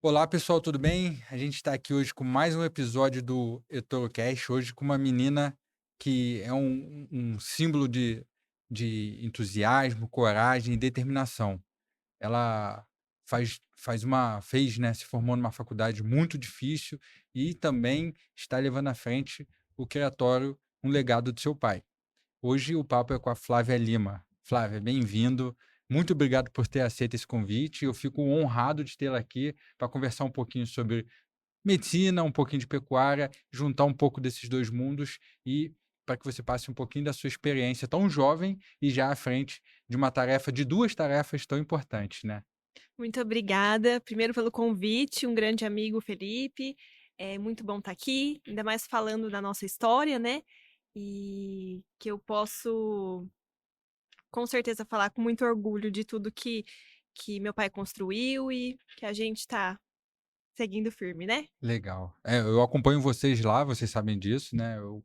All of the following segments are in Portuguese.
Olá pessoal, tudo bem? A gente está aqui hoje com mais um episódio do EtoroCast, hoje com uma menina que é um símbolo de entusiasmo, coragem e determinação. Ela fez, né, se formou numa faculdade muito difícil e também está levando à frente o criatório, um legado do seu pai. Hoje o papo é com a Flávia Lima. Flávia, bem-vindo. Muito obrigado por ter aceito esse convite. Eu fico honrado de tê-la aqui para conversar um pouquinho sobre medicina, um pouquinho de pecuária, juntar um pouco desses dois mundos e para que você passe um pouquinho da sua experiência tão jovem e já à frente de duas tarefas tão importantes, né? Muito obrigada, primeiro pelo convite, um grande amigo Felipe, é muito bom estar aqui, ainda mais falando da nossa história, né, e que eu posso, com certeza, falar com muito orgulho de tudo que meu pai construiu e que a gente está seguindo firme, né. Legal. Eu acompanho vocês lá, vocês sabem disso, né? Eu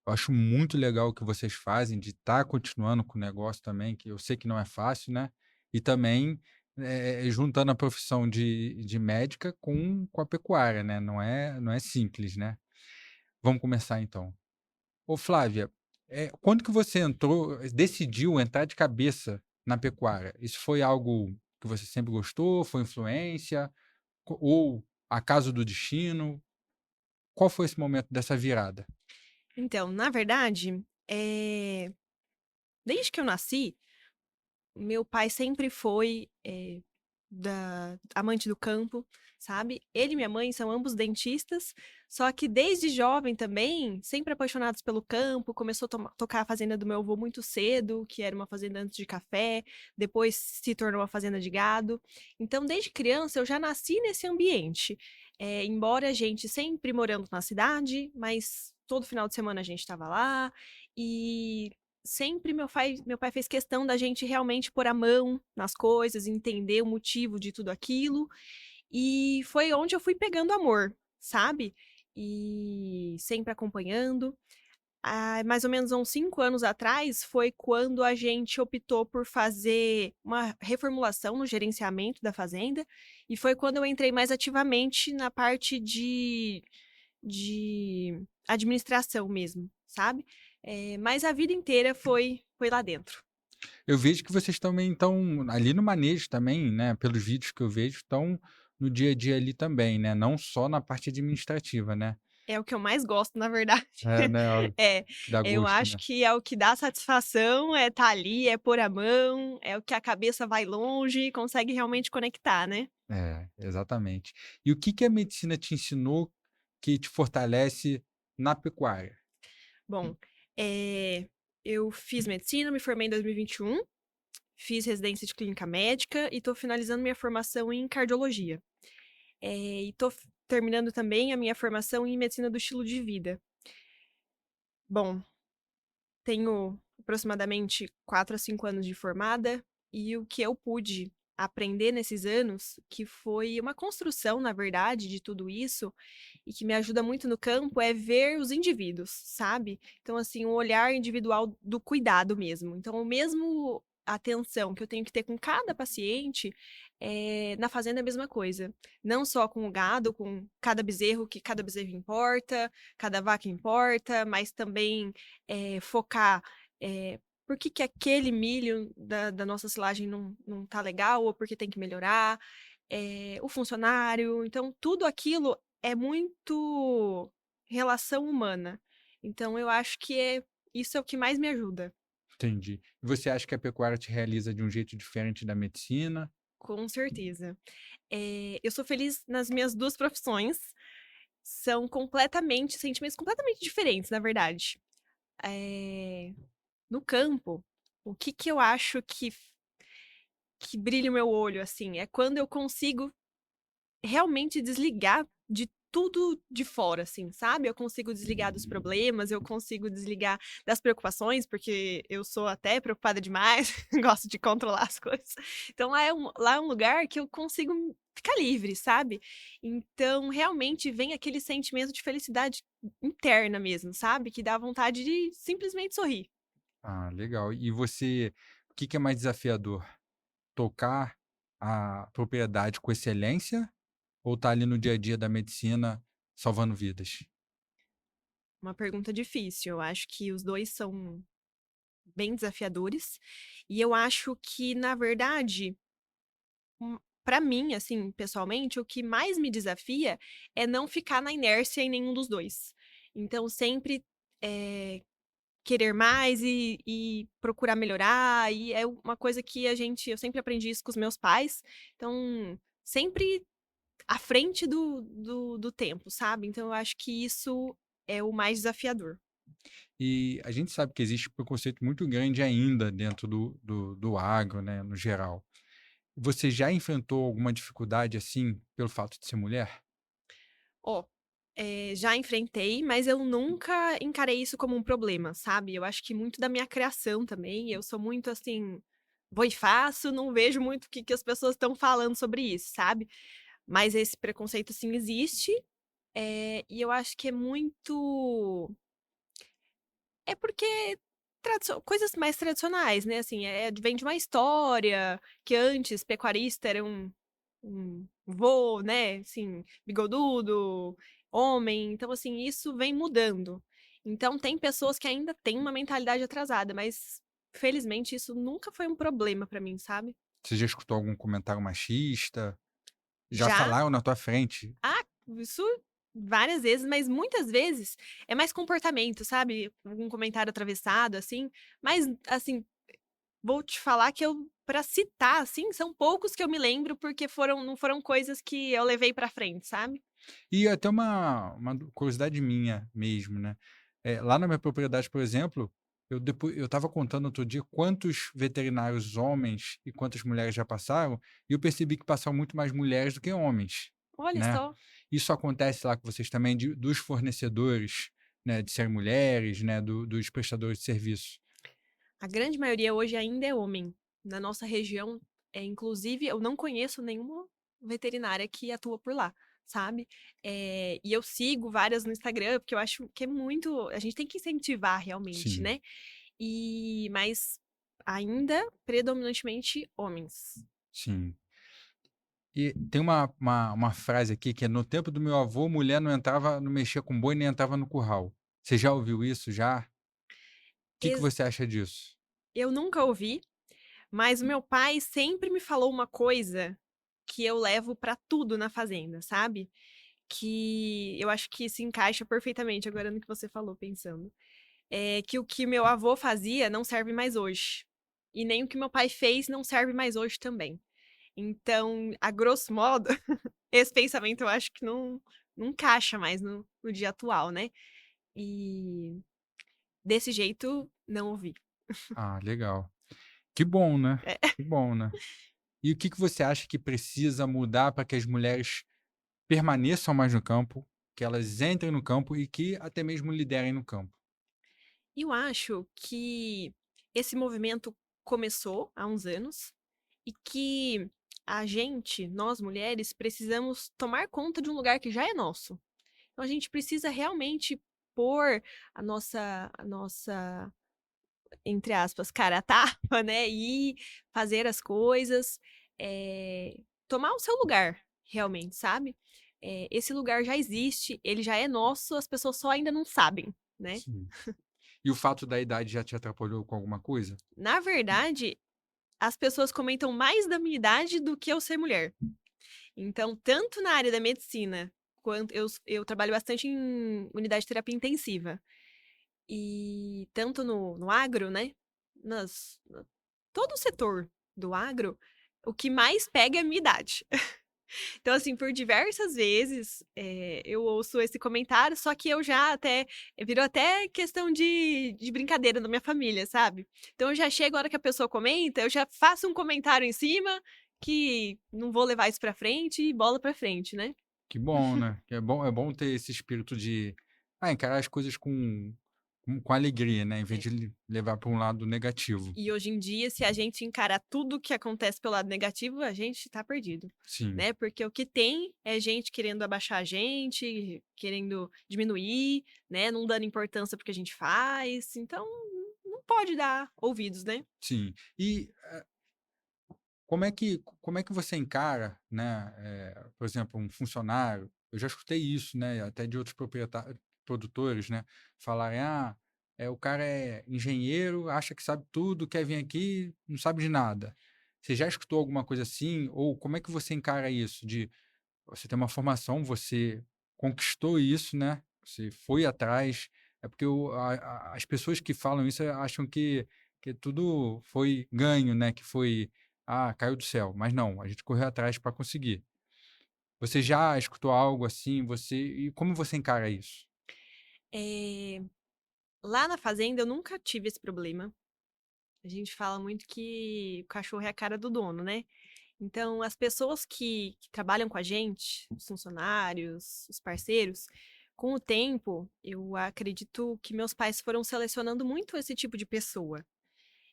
acho muito legal o que vocês fazem, de estar continuando com o negócio também, que eu sei que não é fácil, né? E também juntando a profissão de médica com a pecuária, né? Não é simples, né? Vamos começar então. Ô Flávia, quando que você decidiu entrar de cabeça na pecuária? Isso foi algo que você sempre gostou? Foi influência? Ou acaso do destino? Qual foi esse momento dessa virada? Então, na verdade, desde que eu nasci, meu pai sempre foi, amante do campo, sabe. Ele e minha mãe são ambos dentistas, só que desde jovem também, sempre apaixonados pelo campo, começou a tocar a fazenda do meu avô muito cedo, que era uma fazenda antes de café, depois se tornou uma fazenda de gado. Então desde criança eu já nasci nesse ambiente, embora a gente sempre morando na cidade, mas todo final de semana a gente estava lá, e sempre meu pai fez questão da gente realmente pôr a mão nas coisas, entender o motivo de tudo aquilo, e foi onde eu fui pegando amor, sabe. E sempre acompanhando. Mais ou menos há uns 5 anos atrás, foi quando a gente optou por fazer uma reformulação no gerenciamento da fazenda, e foi quando eu entrei mais ativamente na parte de administração mesmo, sabe. Mas a vida inteira foi lá dentro. Eu vejo que vocês também estão ali no manejo também, né, pelos vídeos que eu vejo, estão no dia a dia ali também, né, não só na parte administrativa, né. É o que eu mais gosto, na verdade. É, né, É, dá eu gosto, acho né. que é o que dá satisfação, é estar ali, é pôr a mão, é o que a cabeça vai longe e consegue realmente conectar, né. É, exatamente. E o que que a medicina te ensinou que te fortalece na pecuária? Bom, eh, eu fiz medicina, me formei em 2021, fiz residência de clínica médica e estou finalizando minha formação em cardiologia. E estou terminando também a minha formação em medicina do estilo de vida. Bom, tenho aproximadamente 4 a 5 anos de formada, e o que eu pude aprender nesses anos, que foi uma construção, na verdade, de tudo isso, e que me ajuda muito no campo, é ver os indivíduos, sabe. Então, assim, um olhar individual do cuidado mesmo. Então, o mesmo atenção que eu tenho que ter com cada paciente, na fazenda é a mesma coisa. Não só com o gado, com cada bezerro, que cada bezerro importa, cada vaca importa, mas também focar, por que que aquele milho da nossa silagem não tá legal ou porque tem que melhorar, o funcionário, então tudo aquilo é muito relação humana. Então eu acho que isso é o que mais me ajuda. Entendi. E você acha que a pecuária te realiza de um jeito diferente da medicina? Com certeza. Eu sou feliz nas minhas 2 profissões, são completamente sentimentos completamente diferentes, na verdade. Eh, no campo, o que que eu acho que brilha o meu olho, assim, é quando eu consigo realmente desligar de tudo de fora, assim, sabe. Eu consigo desligar dos problemas, eu consigo desligar das preocupações, porque eu sou até preocupada demais, gosto de controlar as coisas. Então lá é um lugar que eu consigo ficar livre, sabe. Então realmente vem aquele sentimento de felicidade interna mesmo, sabe, que dá vontade de simplesmente sorrir. Ah, legal. E você, o que que é mais desafiador? Tocar a propriedade com excelência ou tá ali no dia a dia da medicina salvando vidas? Uma pergunta difícil. Eu acho que os 2 são bem desafiadores, e eu acho que, na verdade, pra mim, assim, pessoalmente, o que mais me desafia é não ficar na inércia em nenhum dos 2. Então sempre, eh, querer mais e procurar melhorar, e é uma coisa que eu sempre aprendi isso com os meus pais, então sempre à frente do tempo, sabe. Então eu acho que isso é o mais desafiador. E a gente sabe que existe preconceito muito grande ainda dentro do agro, né, no geral. Você já enfrentou alguma dificuldade, assim, pelo fato de ser mulher? Ó, já enfrentei, mas eu nunca encarei isso como um problema, sabe. Eu acho que muito da minha criação também, eu sou muito assim, vou e faço, não vejo muito o que as pessoas estão falando sobre isso, sabe. Mas esse preconceito sim existe, e eu acho que é muito é porque coisas mais tradicionais, né, assim, vem de uma história, que antes pecuarista era um vô, né, assim, bigodudo, homem, então, assim, isso vem mudando. Então tem pessoas que ainda têm uma mentalidade atrasada, mas felizmente isso nunca foi um problema pra mim, sabe. Você já escutou algum comentário machista? Já Já falaram na tua frente? ah, isso várias vezes, mas muitas vezes é mais comportamento, sabe, algum comentário atravessado, assim, mas, assim, vou te falar que eu pra citar, assim, são poucos que eu me lembro, porque não foram coisas que eu levei pra frente, sabe. E até uma curiosidade minha mesmo, né, lá na minha propriedade, por exemplo, eu estava contando outro dia quantos veterinários homens e quantas mulheres já passaram, e eu percebi que passaram muito mais mulheres do que homens, Olha né. só. Isso acontece lá com vocês também dos fornecedores, né, de serem mulheres, né, dos prestadores de serviço? A grande maioria hoje ainda é homem. Na nossa região, inclusive eu não conheço nenhuma veterinária que atua por lá, sabe. E eu sigo várias no Instagram, porque eu acho que é muito a gente tem que incentivar realmente, Sim, né. Mas ainda predominantemente homens. sim. E tem uma frase aqui que é: "No tempo do meu avô, mulher não mexia com boi, nem entrava no curral". Você já ouviu isso já? O que Ex você acha disso? eu nunca ouvi, mas o meu pai sempre me falou uma coisa que eu levo pra tudo na fazenda, sabe. Que eu acho que se encaixa perfeitamente agora no que você falou, pensando. Que o que meu avô fazia não serve mais hoje, e nem o que meu pai fez não serve mais hoje também. Então, a grosso modo, esse pensamento eu acho que não encaixa mais no dia atual, né. E desse jeito, não ouvi. Ah, legal. Que bom, né, É. que bom, né. E o que você acha que precisa mudar para que as mulheres permaneçam mais no campo, que elas entrem no campo e que até mesmo liderem no campo? Eu acho que esse movimento começou há uns anos e que a gente, nós mulheres, precisamos tomar conta de um lugar que já é nosso. Então a gente precisa realmente pôr a nossa, entre aspas, "cara a tapa", né, e fazer as coisas, tomar o seu lugar, realmente, sabe. Esse lugar já existe, ele já é nosso, as pessoas só ainda não sabem, né. Sim. E o fato da idade já te atrapalhou com alguma coisa? Na verdade, as pessoas comentam mais da minha idade do que eu ser mulher. Então, tanto na área da medicina, quanto eu trabalho bastante em unidade de terapia intensiva, e tanto no agro, né, todo o setor do agro, o que mais pega é a minha idade. Então, assim, por diversas vezes, eu ouço esse comentário, só que eu já até virou até questão de brincadeira na minha família, sabe. Então eu já chego, a hora que a pessoa comenta, eu já faço um comentário em cima, que não vou levar isso pra frente e bola pra frente, né. Que bom, né, que é bom ter esse espírito de, encarar as coisas com alegria, né, em vez É. de levar para um lado negativo. E hoje em dia, se a gente encarar tudo que acontece pelo lado negativo, a gente tá perdido, Sim, né, porque o que tem é gente querendo abaixar a gente, querendo diminuir, né, não dando importância para o que a gente faz, então não pode dar ouvidos, né. sim. E como é que você encara, né, por exemplo, um funcionário, eu já escutei isso, né, até de outros produtores, né, falarem: "Ah, o cara é engenheiro, acha que sabe tudo, quer vir aqui, não sabe de nada". Você já escutou alguma coisa assim? Ou como é que você encara isso de você tem uma formação, você conquistou isso, né, você foi atrás. É porque as pessoas que falam isso acham que tudo foi ganho, né, que foi, caiu do céu, mas não, a gente correu atrás para conseguir. Você já escutou algo assim, e como você encara isso? Eh, Lá na fazenda eu nunca tive esse problema. A gente fala muito que o cachorro é a cara do dono, né. Então as pessoas que trabalham com a gente, os funcionários, os parceiros, com o tempo, eu acredito que meus pais foram selecionando muito esse tipo de pessoa.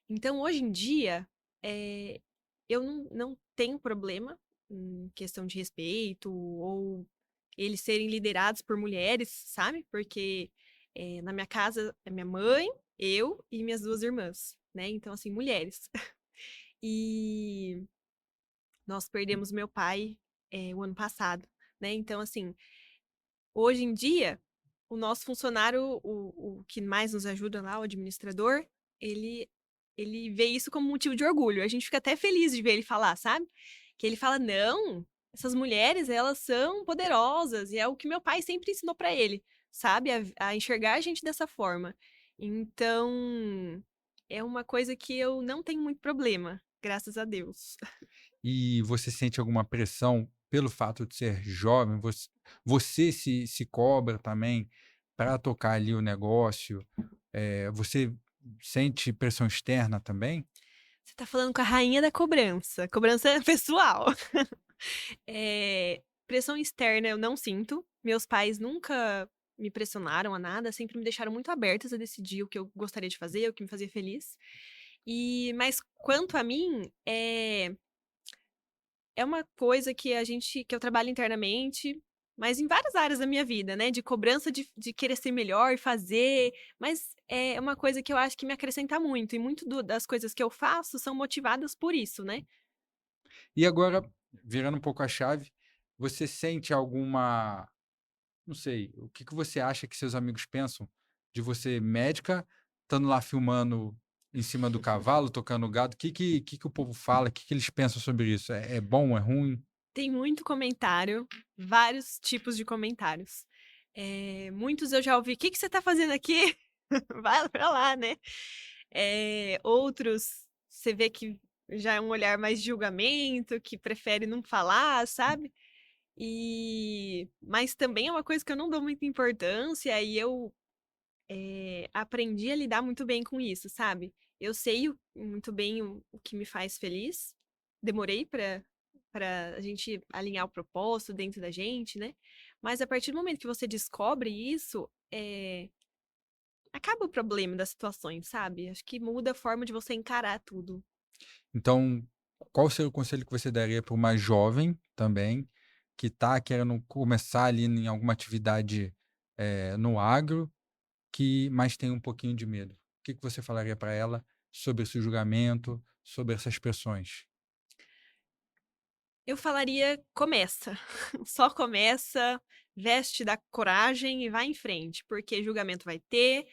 Então hoje em dia, eh, eu não tenho problema em questão de respeito ou eles serem liderados por mulheres, sabe, porque, na minha casa é minha mãe, eu e minhas 2 irmãs, né, então assim, mulheres. E nós perdemos meu pai, o ano passado, né, então assim, hoje em dia, o nosso funcionário, o que mais nos ajuda lá, o administrador, ele ele vê isso como motivo de orgulho. A gente fica até feliz de ver ele falar, sabe. Que ele fala: "Não, essas mulheres elas são poderosas", e é o que meu pai sempre ensinou pra ele, sabe, a enxergar a gente dessa forma. Então, é uma coisa que eu não tenho muito problema, graças a Deus. E você sente alguma pressão pelo fato de ser jovem? Você se cobra também para tocar ali o negócio? Você sente pressão externa também? Você tá falando com a rainha da cobrança pessoal. Pressão externa eu não sinto, meus pais nunca me pressionaram a nada, sempre me deixaram muito abertas a decidir o que eu gostaria de fazer, o que me fazia feliz. Mas quanto a mim, é uma coisa que eu trabalho internamente, mas em várias áreas da minha vida, né, de cobrança de querer ser melhor e fazer, mas é uma coisa que eu acho que me acrescenta muito, e muito das coisas que eu faço são motivadas por isso, né. E agora, virando um pouco a chave, você sente alguma, não sei, o que que você acha que seus amigos pensam de você médica, estando lá filmando em cima do cavalo, tocando gado? O que que o povo fala? O que que eles pensam sobre isso? É bom, é ruim? Tem muito comentário, vários tipos de comentários. Muitos eu já ouvi: "Que você tá fazendo aqui? Vai pra lá", né. Outros, você vê que já é um olhar mais de julgamento, que prefere não falar, sabe. Mas também é uma coisa que eu não dou muita importância e eu, aprendi a lidar muito bem com isso, sabe. Eu sei muito bem o que me faz feliz, demorei pra a gente alinhar o propósito dentro da gente, né, mas a partir do momento que você descobre isso, acaba o problema das situações, sabe. Acho que muda a forma de você encarar tudo. Então, qual seria o conselho que você daria para uma jovem também, que está querendo começar ali em alguma atividade, no agro, mas tem um pouquinho de medo? O que que você falaria para ela sobre esse julgamento, sobre essas pressões? Eu falaria: "Começa, só começa, veste da coragem e vai em frente", porque julgamento vai ter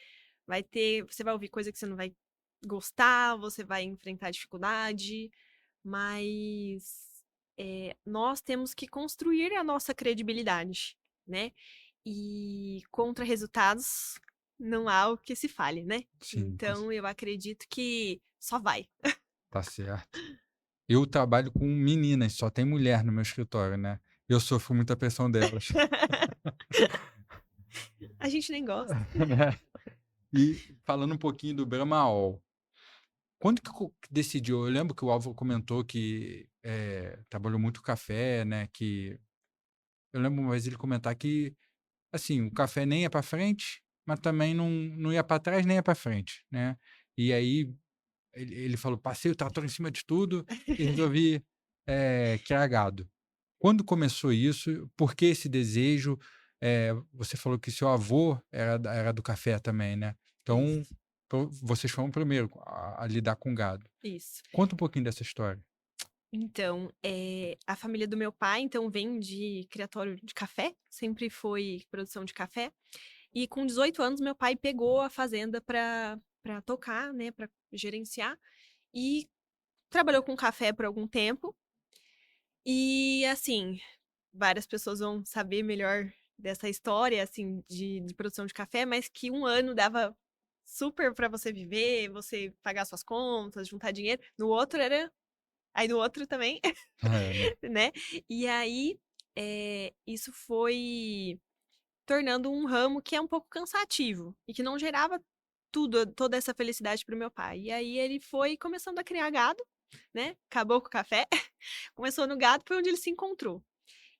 você vai ouvir coisa que você não vai gostar, você vai enfrentar dificuldade, mas, nós temos que construir a nossa credibilidade, né, e contra resultados não há o que se fale, né. Sim, Então eu acredito que só vai. tá certo. Eu trabalho com meninas, só tem mulher no meu escritório, né, eu sofro muita pressão delas. A gente nem gosta. E falando um pouquinho do Brahma. Quando que decidiu? Eu lembro que o Álvaro comentou que, trabalhou muito café, né, que eu lembro uma vez ele comentar que, assim, o café nem ia para frente, mas também não ia para trás, nem ia para frente, né. E aí ele falou: "Passei o trator em cima de tudo e resolvi, criar gado". Quando começou isso? Por que esse desejo? Você falou que seu avô era do café também, né. Então, Isso, vocês foram o primeiro a lidar com gado. isso. Conta um pouquinho dessa história. Então, a família do meu pai, então, vem de criatório de café, sempre foi produção de café. E com 18 anos, meu pai pegou a fazenda para tocar, né, para gerenciar, e trabalhou com café por algum tempo. E, assim, várias pessoas vão saber melhor dessa história, assim, de produção de café, mas que um ano dava super para você viver, você pagar suas contas, juntar dinheiro. No outro era aí no outro também, É, né? né. E aí, isso foi tornando um ramo que é um pouco cansativo e que não gerava toda essa felicidade para o meu pai. E aí ele foi começando a criar gado, né, acabou com o café, começou no gado, foi onde ele se encontrou.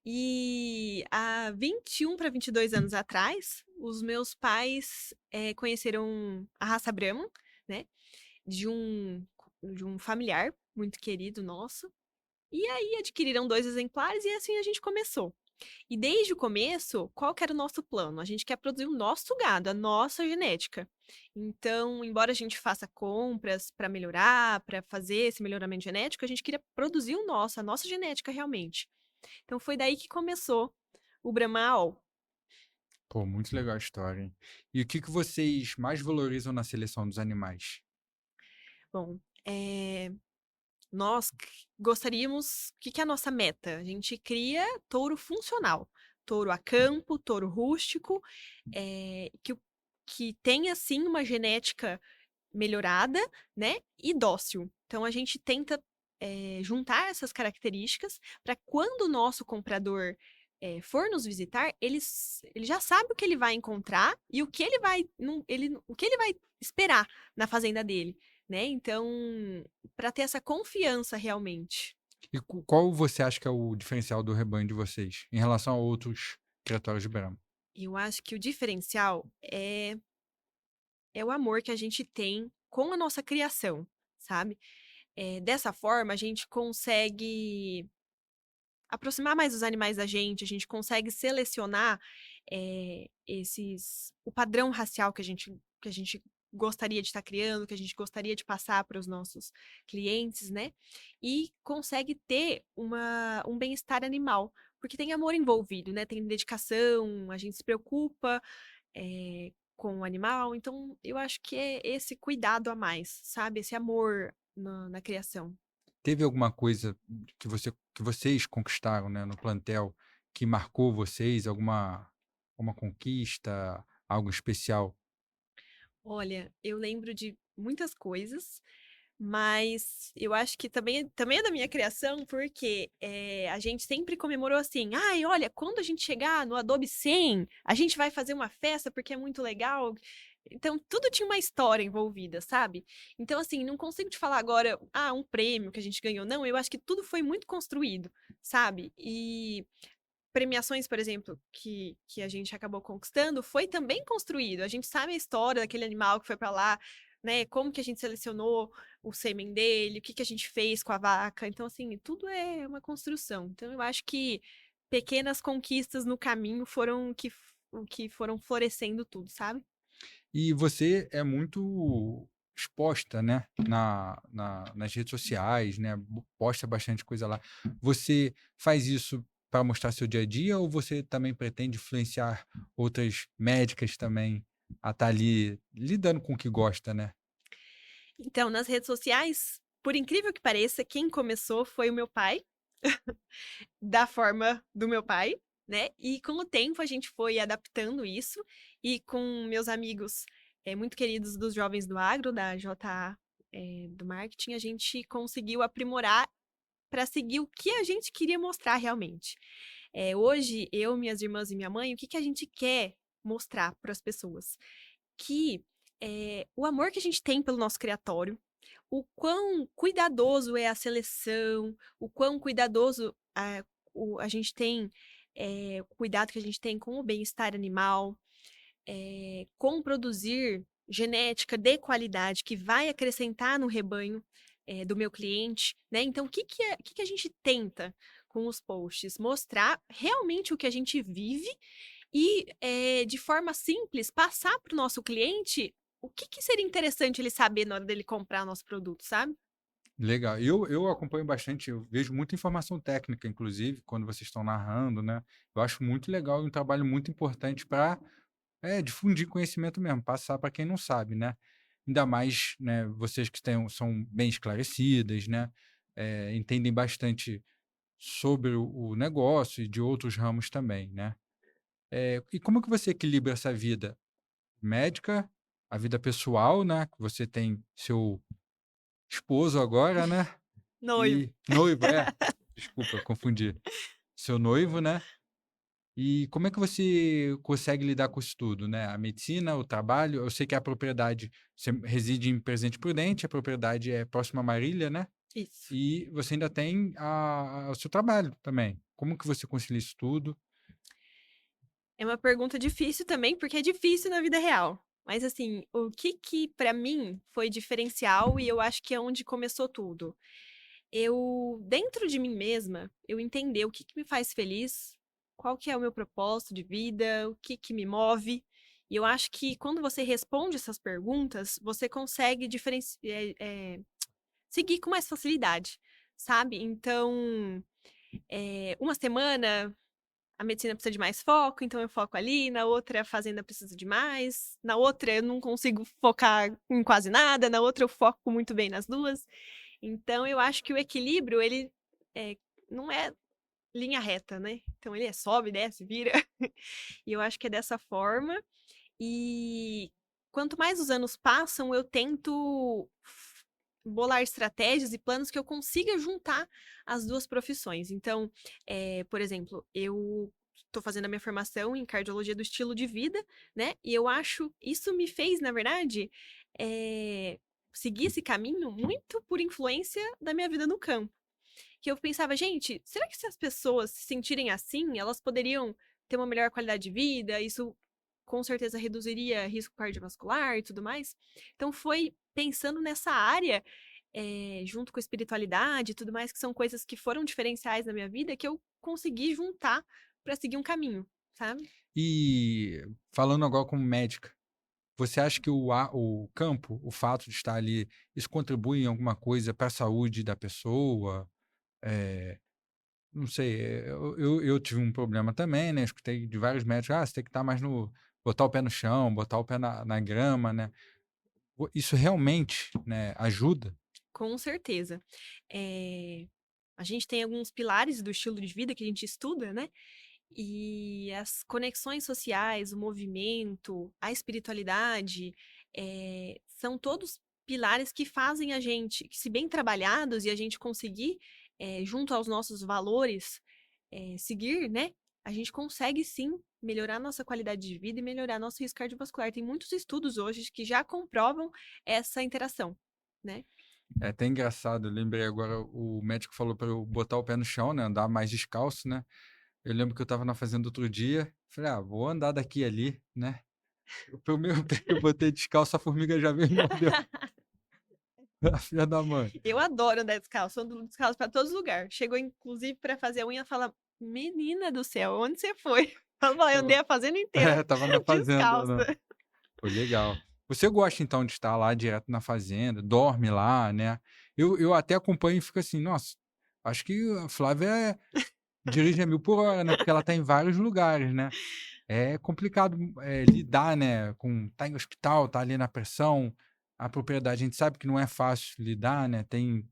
E há 21 para 22 anos atrás, os meus pais, conheceram a raça Brahman, né, de um familiar muito querido nosso, e aí adquiriram 2 exemplares e assim a gente começou. E desde o começo, qual que era o nosso plano? A gente quer produzir o nosso gado, a nossa genética. Então, embora a gente faça compras para melhorar, para fazer esse melhoramento genético, a gente queria produzir o nosso, a nossa genética realmente. Então foi daí que começou o Brahma. Pô, muito legal a história, hein? E o que que vocês mais valorizam na seleção dos animais? Bom, nós gostaríamos, o que que é a nossa meta? A gente cria touro funcional, touro a campo, touro rústico, que tenha sim uma genética melhorada, né, e dócil. Então a gente tenta, juntar essas características para quando o nosso comprador, for nos visitar, ele já sabe o que ele vai encontrar e o que ele vai não ele o que ele vai esperar na fazenda dele, né. Então, para ter essa confiança realmente. E qual você acha que é o diferencial do rebanho de vocês em relação a outros criatórios de Brahma? Eu acho que o diferencial é o amor que a gente tem com a nossa criação, sabe. Dessa forma a gente consegue aproximar mais os animais da gente, a gente consegue selecionar, esses o padrão racial que a gente gostaria de estar criando, que a gente gostaria de passar para os nossos clientes, né, e consegue ter um bem-estar animal, porque tem amor envolvido, né, tem dedicação, a gente se preocupa, com o animal, então eu acho que é esse cuidado a mais, sabe, esse amor na criação. Teve alguma coisa que vocês conquistaram, né, no plantel, que marcou vocês, alguma conquista, algo especial? Olha, eu lembro de muitas coisas, mas eu acho que também é da minha criação, porque, a gente sempre comemorou assim: "Ai, olha, quando a gente chegar no Adobe 100, a gente vai fazer uma festa, porque é muito legal". Então tudo tinha uma história envolvida, sabe. Então, assim, não consigo te falar agora, um prêmio que a gente ganhou, não, eu acho que tudo foi muito construído, sabe. E premiações, por exemplo, que a gente acabou conquistando, foi também construído. A gente sabe a história daquele animal que foi para lá, né, como que a gente selecionou o sêmen dele, o que que a gente fez com a vaca. Então, assim, tudo é uma construção. Então eu acho que pequenas conquistas no caminho foram o que foram florescendo tudo, sabe. E você é muito exposta, né, nas redes sociais, né, posta bastante coisa lá. Você faz isso para mostrar seu dia a dia ou você também pretende influenciar outras médicas também a estar ali lidando com o que gosta, né? Então, nas redes sociais, por incrível que pareça, quem começou foi o meu pai. Da forma do meu pai, né, e com o tempo a gente foi adaptando isso, e com meus amigos, muito queridos dos Jovens do Agro, da JA, do marketing, a gente conseguiu aprimorar para seguir o que a gente queria mostrar realmente. Hoje, eu, minhas irmãs e minha mãe, o que que a gente quer mostrar para as pessoas? Que, o amor que a gente tem pelo nosso criatório, o quão cuidadoso é a seleção, o quão cuidadoso a gente tem, o cuidado que a gente tem com o bem-estar animal, com produzir genética de qualidade que vai acrescentar no rebanho, do meu cliente, né. Então o que que a gente tenta com os posts? Mostrar realmente o que a gente vive e, de forma simples, passar para o nosso cliente o que que seria interessante ele saber na hora dele comprar nosso produto, sabe? Legal. Eu acompanho bastante, eu vejo muita informação técnica, inclusive, quando vocês estão narrando, né. Eu acho muito legal e um trabalho muito importante para difundir conhecimento mesmo, passar para quem não sabe, né. Ainda mais, né, vocês que são bem esclarecidas, né, entendem bastante sobre o negócio e de outros ramos também, né. E como que você equilibra essa vida médica, a vida pessoal, né, que você tem seu esposo agora, né, Noivo. e noivo, desculpa, confundi. Seu noivo, né, e como é que você consegue lidar com isso tudo, né, a medicina, o trabalho, eu sei que a propriedade você reside em Presidente Prudente, a propriedade é próxima a Marília, né, Isso. e você ainda tem o seu trabalho também. Como que você concilia isso tudo? É uma pergunta difícil também, porque é difícil na vida real. Mas assim, o que pra mim foi diferencial e eu acho que é onde começou tudo. Eu, dentro de mim mesma, eu entender o que me faz feliz, qual que é o meu propósito de vida, o que me move. E eu acho que quando você responde essas perguntas, você consegue seguir com mais facilidade, sabe? Então, uma semana a medicina precisa de mais foco, então eu foco ali, na outra a fazenda precisa de mais, na outra eu não consigo focar em quase nada, na outra eu foco muito bem nas 2. Então eu acho que o equilíbrio ele, não é linha reta, né, então ele sobe, desce, vira, e eu acho que é dessa forma, e quanto mais os anos passam eu tento bolar estratégias e planos que eu consiga juntar as 2 profissões. Então, por exemplo, eu estou fazendo a minha formação em cardiologia do estilo de vida, né, e eu acho isso me fez, na verdade, seguir esse caminho muito por influência da minha vida no campo. Que eu pensava: "Gente, será que se as pessoas se sentirem assim, elas poderiam ter uma melhor qualidade de vida? Isso com certeza reduziria risco cardiovascular e tudo mais". Então foi pensando nessa área, junto com a espiritualidade e tudo mais, que são coisas que foram diferenciais na minha vida, que eu consegui juntar para seguir um caminho, sabe. E falando agora como médica, você acha que o campo, o fato de estar ali, isso contribui em alguma coisa para a saúde da pessoa? Eh, não sei, eu tive um problema também, né, escutei de vários médicos: "Ah, você tem que estar mais no botar o pé no chão, botar o pé na grama", né. Isso realmente, né, ajuda? Com certeza. A gente tem alguns pilares do estilo de vida que a gente estuda, né. E as conexões sociais, o movimento, a espiritualidade, são todos pilares que fazem a gente que se bem trabalhados e a gente conseguir, junto aos nossos valores, seguir, né, a gente consegue sim melhorar nossa qualidade de vida e melhorar nosso risco cardiovascular. Tem muitos estudos hoje que já comprovam essa interação, né. É até engraçado, eu lembrei agora, o médico falou para eu botar o pé no chão, né, andar mais descalço, né. Eu lembro que eu estava na fazenda outro dia, falei: "Ah, vou andar daqui ali, né". O primeiro pé que eu botei descalço, a formiga já veio e mordeu, a filha da mãe. Eu adoro andar descalço, ando descalço pra todos os lugar. Chegou inclusive pra fazer a unha, fala: "Menina do céu, onde você foi?" Fala: "Eu andei Estava a fazenda inteira estava na fazenda, descalça". né. Pô, legal. Você gosta então de estar lá direto na fazenda, dorme lá, né. Eu até acompanho e fico assim: "Nossa, acho que a Flávia dirige a 1000 por hora, né", porque ela está em vários lugares, né. É complicado, lidar, né, com estar em hospital, estar ali na pressão, a propriedade a gente sabe que não é fácil lidar, né, tem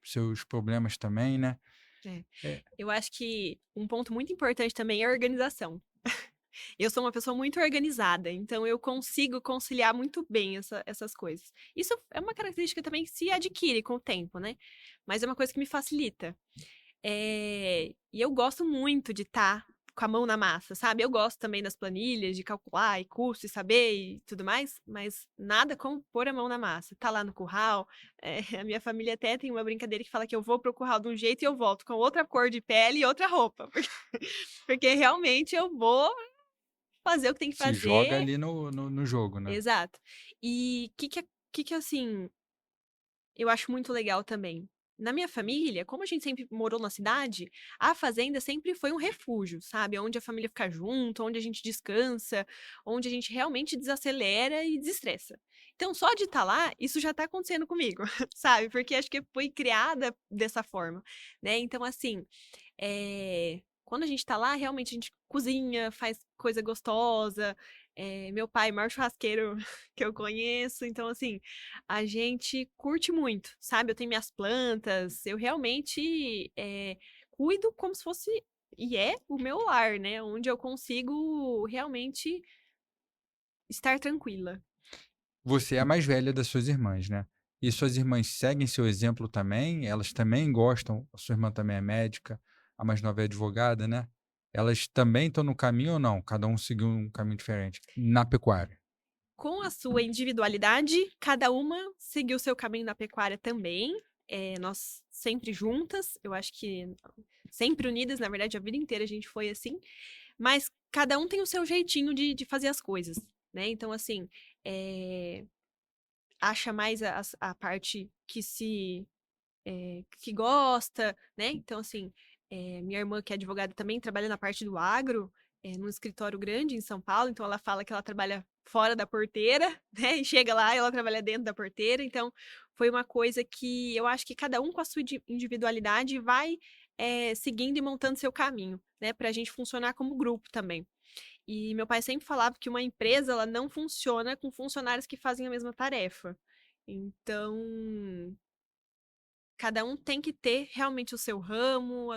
seus problemas também, né. É. É, Eu acho que um ponto muito importante também é a organização. Eu sou uma pessoa muito organizada, então eu consigo conciliar muito bem essas coisas. Isso é uma característica também que se adquire com o tempo, né, mas é uma coisa que me facilita. E eu gosto muito de estar com a mão na massa, sabe. Eu gosto também das planilhas, de calcular e custo e saber e tudo mais, mas nada como pôr a mão na massa. Tá lá no curral, a minha família até tem uma brincadeira que fala que eu vou para o curral de um jeito e eu volto com outra cor de pele e outra roupa, porque realmente eu vou fazer o que tem que se joga fazer. ali no jogo, né. Exato. E que assim, eu acho muito legal também. Na minha família, como a gente sempre morou na cidade, a fazenda sempre foi um refúgio, sabe? Onde a família fica junto, onde a gente descansa, onde a gente realmente desacelera e desestressa. Então, só de estar lá, isso já tá acontecendo comigo, sabe, porque acho que fui criada dessa forma, né. Então, assim, quando a gente tá lá, realmente a gente cozinha, faz coisa gostosa, meu pai é o maior churrasqueiro que eu conheço, então assim, a gente curte muito, sabe. Eu tenho minhas plantas, eu realmente, cuido como se fosse e é o meu lar, né, onde eu consigo realmente estar tranquila. Você é a mais velha das suas irmãs, né? E suas irmãs seguem seu exemplo também? Elas também gostam? A sua irmã também é médica, a mais nova é advogada, né? Elas também estão no caminho ou não? Cada um seguiu um caminho diferente na pecuária. Com a sua individualidade, cada uma seguiu seu caminho na pecuária também, nós sempre juntas, eu acho que sempre unidas, na verdade a vida inteira a gente foi assim, mas cada um tem o seu jeitinho de fazer as coisas, né, então assim, eh, acha mais a parte que gosta, né, então assim, minha irmã que é advogada também trabalha na parte do agro, num escritório grande em São Paulo, então ela fala que ela trabalha fora da porteira, né, e chega lá e ela trabalha dentro da porteira, então foi uma coisa que eu acho que cada um com a sua individualidade vai, seguindo e montando seu caminho, né, pra gente funcionar como grupo também. E meu pai sempre falava que uma empresa ela não funciona com funcionários que fazem a mesma tarefa. Então cada um tem que ter realmente o seu ramo,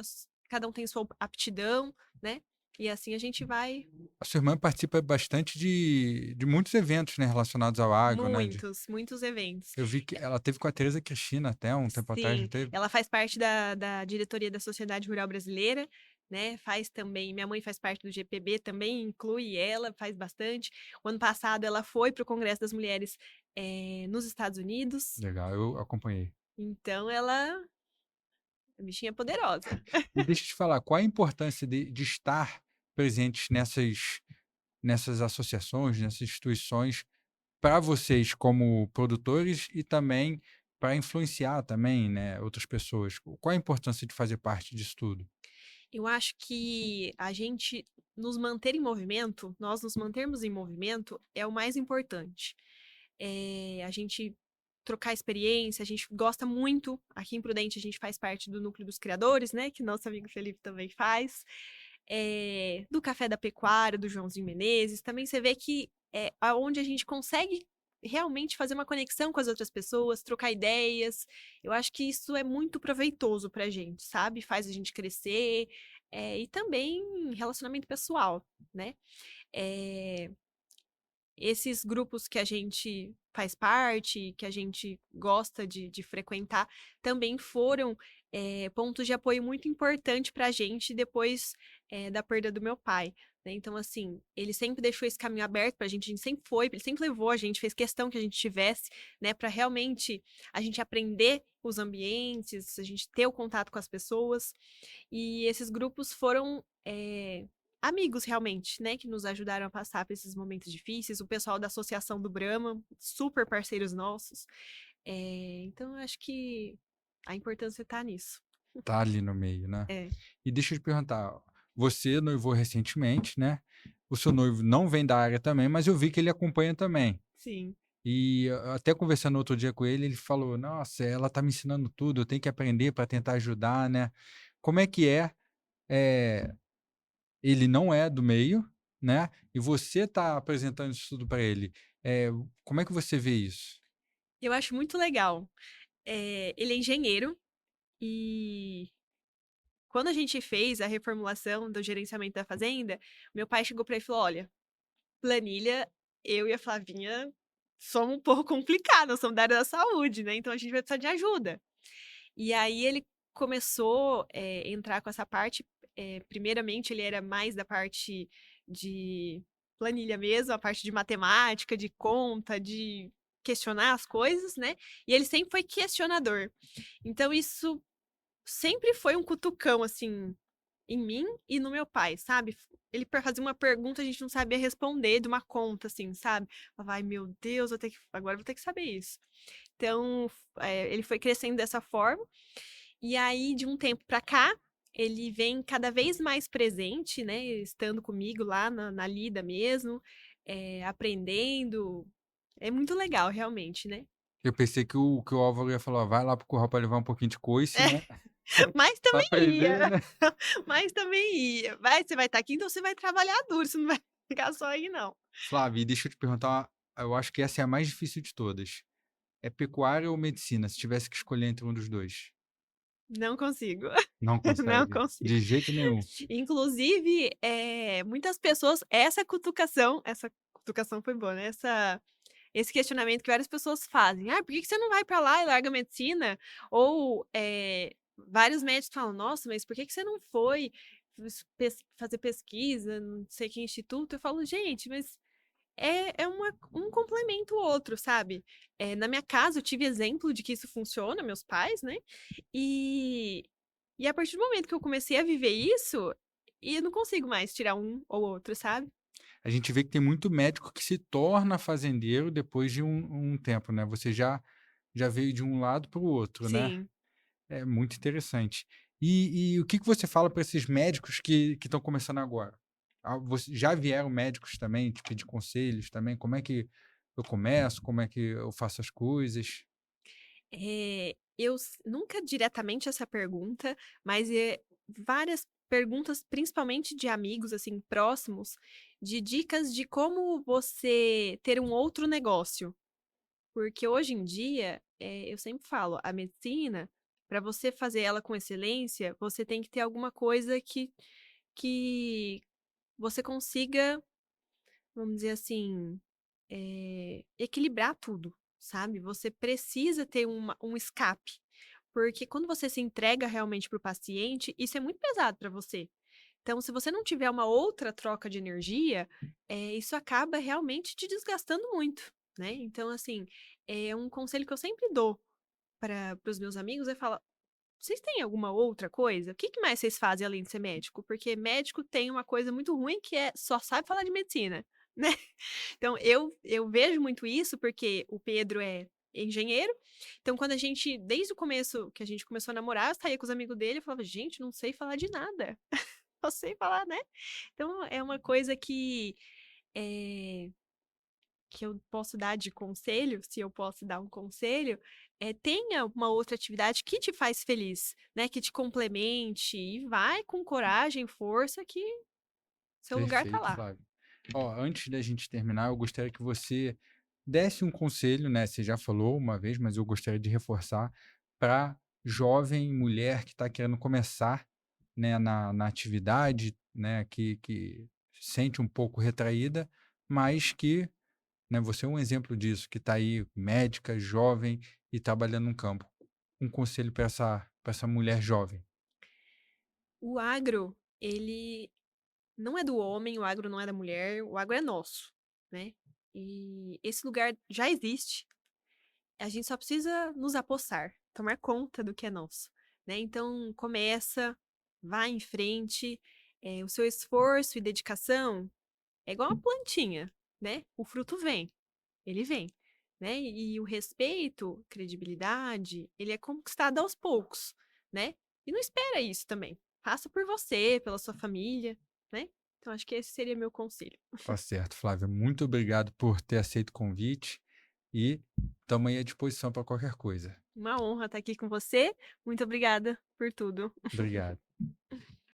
cada um tem sua aptidão, né, e assim a gente vai A sua irmã participa bastante de muitos eventos, né, relacionados ao agro, né? muitos, muitos eventos. Eu vi que ela teve com a Tereza Cristina até um tempo atrás, não Sim, teve? ela faz parte da diretoria da Sociedade Rural Brasileira, né, faz também minha mãe faz parte do GPB também, inclui ela, faz bastante. O ano passado ela foi para o Congresso das Mulheres, nos Estados Unidos, Legal, eu acompanhei. então ela a bichinha é poderosa. E deixa eu te falar, qual a importância de estar presentes nessas associações, nessas instituições, para vocês como produtores e também para influenciar também, né, outras pessoas? Qual a importância de fazer parte disso tudo? Eu acho que a gente nos manter em movimento, nós nos mantermos em movimento é o mais importante. A gente trocar experiência, a gente gosta muito, aqui em Prudente a gente faz parte do núcleo dos criadores, né, que nosso amigo Felipe também faz, do Café da Pecuária, do Joãozinho Menezes, também você vê que é aonde a gente consegue realmente fazer uma conexão com as outras pessoas, trocar ideias. Eu acho que isso é muito proveitoso pra gente, sabe? Faz a gente crescer, e também relacionamento pessoal, né? Eh, Esses grupos que a gente faz parte, que a gente gosta de frequentar, também foram, pontos de apoio muito importante pra gente depois, da perda do meu pai, né. Então, assim, ele sempre deixou esse caminho aberto pra gente sempre foi, ele sempre levou a gente, fez questão que a gente tivesse, né, pra realmente a gente aprender os ambientes, a gente ter o contato com as pessoas. E esses grupos foram, amigos realmente, né, que nos ajudaram a passar por esses momentos difíceis, o pessoal da Associação do Brahma, super parceiros nossos. Então eu acho que a importância tá nisso. Tá ali no meio, né? É, E deixa eu te perguntar, você noivou recentemente, né? O seu noivo não vem da área também, mas eu vi que ele acompanha também. sim. E até conversando outro dia com ele, ele falou: "Nossa, ela tá me ensinando tudo, eu tenho que aprender para tentar ajudar, né?" Como é que é, eh, ele não é do meio, né, e você tá apresentando isso tudo para ele. Como é que você vê isso? Eu acho muito legal. Ele é engenheiro e quando a gente fez a reformulação do gerenciamento da fazenda, meu pai chegou pra ele e falou: "Olha, planilha, eu e a Flavinha somos um pouco complicadas, nós somos da área da saúde, né, então a gente vai precisar de ajuda". E aí ele começou, entrar com essa parte, primeiramente ele era mais da parte de planilha mesmo, a parte de matemática, de conta, de questionar as coisas, né, e ele sempre foi questionador. Então isso sempre foi um cutucão, assim, em mim e no meu pai, sabe. Ele fazia uma pergunta, a gente não sabia responder de uma conta, assim, sabe. Falava: "Ai meu Deus, agora eu vou ter que saber isso". Então, ele foi crescendo dessa forma, e aí de um tempo pra cá, ele vem cada vez mais presente, né, estando comigo lá na lida mesmo, aprendendo. É muito legal realmente, né. Eu pensei que o Álvaro ia falar: "Ó, vai lá para o curral pra levar um pouquinho de coice, né, Mas pra também aprender, ia, né". mas também ia. Você vai estar aqui, então você vai trabalhar duro, você não vai ficar só aí não. Flávia, e deixa eu te perguntar, eu acho que essa é a mais difícil de todas. É pecuária ou medicina? Se tivesse que escolher entre um dos 2? Não consigo, Não não consegue, consigo. de jeito nenhum. Inclusive, muitas pessoas essa cutucação foi boa, né, esse questionamento que várias pessoas fazem: "Ah, por que que você não vai pra lá e larga a medicina?" Ou, vários médicos falam: "Nossa, mas por que que você não foi fazer pesquisa, não sei que instituto?" Eu falo: "Gente, mas um complementa o outro, sabe?" Na minha casa eu tive exemplo de que isso funciona, meus pais, né, e a partir do momento que eu comecei a viver isso, e eu não consigo mais tirar um ou outro, sabe? A gente vê que tem muito médico que se torna fazendeiro depois de um tempo, né, você já veio de um lado para o outro, né. Sim. É muito interessante. E o que que você fala para esses médicos que estão começando agora? Você já vieram médicos também te pedir conselhos também? Como é que eu começo? Como é que eu faço as coisas? Eu nunca diretamente essa pergunta, mas várias perguntas, principalmente de amigos, assim, próximos, de dicas de como você ter um outro negócio. Porque hoje em dia, eu sempre falo, a medicina, para você fazer ela com excelência, você tem que ter alguma coisa que você consiga, vamos dizer assim, equilibrar tudo, sabe. Você precisa ter um escape, porque quando você se entrega realmente para o paciente, isso é muito pesado para você. Então, se você não tiver uma outra troca de energia, isso acaba realmente te desgastando muito, né. Então, assim, é um conselho que eu sempre dou para os meus amigos, é falar: "Vocês têm alguma outra coisa? O que que mais vocês fazem além de ser médico?" Porque médico tem uma coisa muito ruim que é só sabe falar de medicina, né. Então eu vejo muito isso, porque o Pedro é engenheiro, então quando a gente desde o começo que a gente começou a namorar, eu saía com os amigos dele, eu falava: "Gente, não sei falar de nada, só sei falar, né". Então é uma coisa eh, que eu posso dar de conselho, se eu posso dar um conselho, tenha uma outra atividade que te faz feliz, né, que te complemente e vai com coragem, força que seu lugar tá Perfeito, lá. Flávio. Ó, antes da gente terminar, eu gostaria que você desse um conselho, né, você já falou uma vez, mas eu gostaria de reforçar, para jovem mulher que está querendo começar, né, na atividade, né, que se sente um pouco retraída, mas que, né, você é um exemplo disso, que está aí médica, jovem e trabalhando no campo. Um conselho para essa mulher jovem. O agro, ele não é do homem, o agro não é da mulher, o agro é nosso, né. E esse lugar já existe, a gente só precisa nos apossar, tomar conta do que é nosso, né. Então começa, vai em frente, o seu esforço e dedicação é igual uma plantinha, né, o fruto vem, ele vem, né. E o respeito, credibilidade, ele é conquistado aos poucos, né. E não espera isso também, faça por você, pela sua família, né. Então acho que esse seria meu conselho. Tá certo, Flávia. Muito obrigado por ter aceito o convite e estamos aí à disposição para qualquer coisa. Uma honra estar aqui com você, muito obrigada por tudo. Obrigado.